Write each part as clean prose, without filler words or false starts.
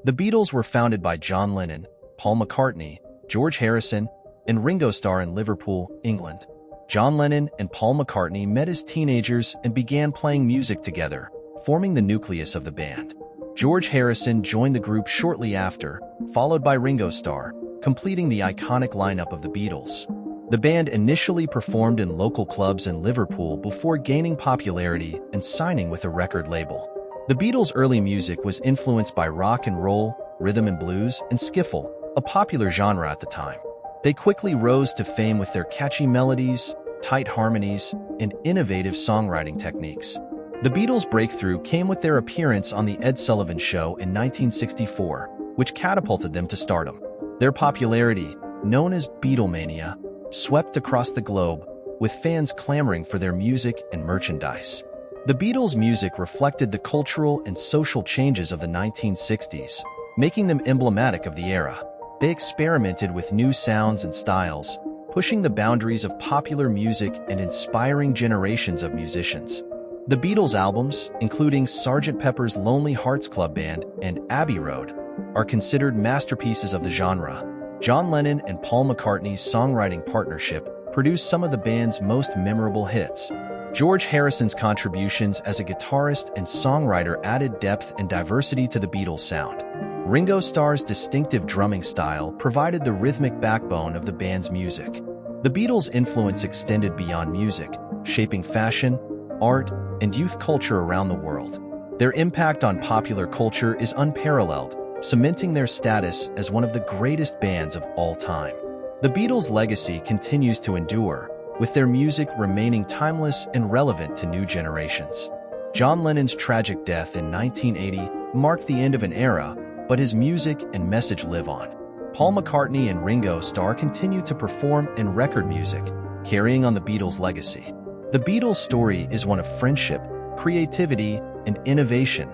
The Beatles were founded by John Lennon, Paul McCartney, George Harrison, and Ringo Starr in Liverpool, England. John Lennon and Paul McCartney met as teenagers and began playing music together, forming the nucleus of the band. George Harrison joined the group shortly after, followed by Ringo Starr, completing the iconic lineup of the Beatles. The band initially performed in local clubs in Liverpool before gaining popularity and signing with a record label. The Beatles' early music was influenced by rock and roll, rhythm and blues, and skiffle, a popular genre at the time. They quickly rose to fame with their catchy melodies, tight harmonies, and innovative songwriting techniques. The Beatles' breakthrough came with their appearance on The Ed Sullivan Show in 1964, which catapulted them to stardom. Their popularity, known as Beatlemania, swept across the globe, with fans clamoring for their music and merchandise. The Beatles' music reflected the cultural and social changes of the 1960s, making them emblematic of the era. They experimented with new sounds and styles, pushing the boundaries of popular music and inspiring generations of musicians. The Beatles' albums, including Sgt. Pepper's Lonely Hearts Club Band and Abbey Road, are considered masterpieces of the genre. John Lennon and Paul McCartney's songwriting partnership produced some of the band's most memorable hits. George Harrison's contributions as a guitarist and songwriter added depth and diversity to the Beatles' sound. Ringo Starr's distinctive drumming style provided the rhythmic backbone of the band's music. The Beatles' influence extended beyond music, shaping fashion, art, and youth culture around the world. Their impact on popular culture is unparalleled, cementing their status as one of the greatest bands of all time. The Beatles' legacy continues to endure, with their music remaining timeless and relevant to new generations. John Lennon's tragic death in 1980 marked the end of an era, but his music and message live on. Paul McCartney and Ringo Starr continue to perform and record music, carrying on the Beatles' legacy. The Beatles' story is one of friendship, creativity, and innovation,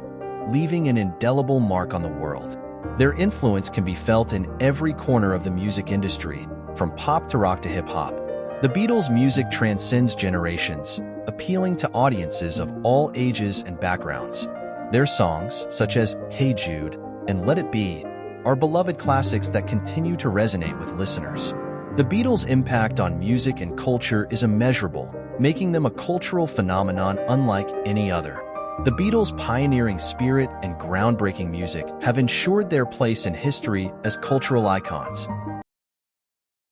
leaving an indelible mark on the world. Their influence can be felt in every corner of the music industry, from pop to rock to hip-hop. The Beatles' music transcends generations, appealing to audiences of all ages and backgrounds. Their songs, such as Hey Jude and Let It Be, are beloved classics that continue to resonate with listeners. The Beatles' impact on music and culture is immeasurable, making them a cultural phenomenon unlike any other. The Beatles' pioneering spirit and groundbreaking music have ensured their place in history as cultural icons.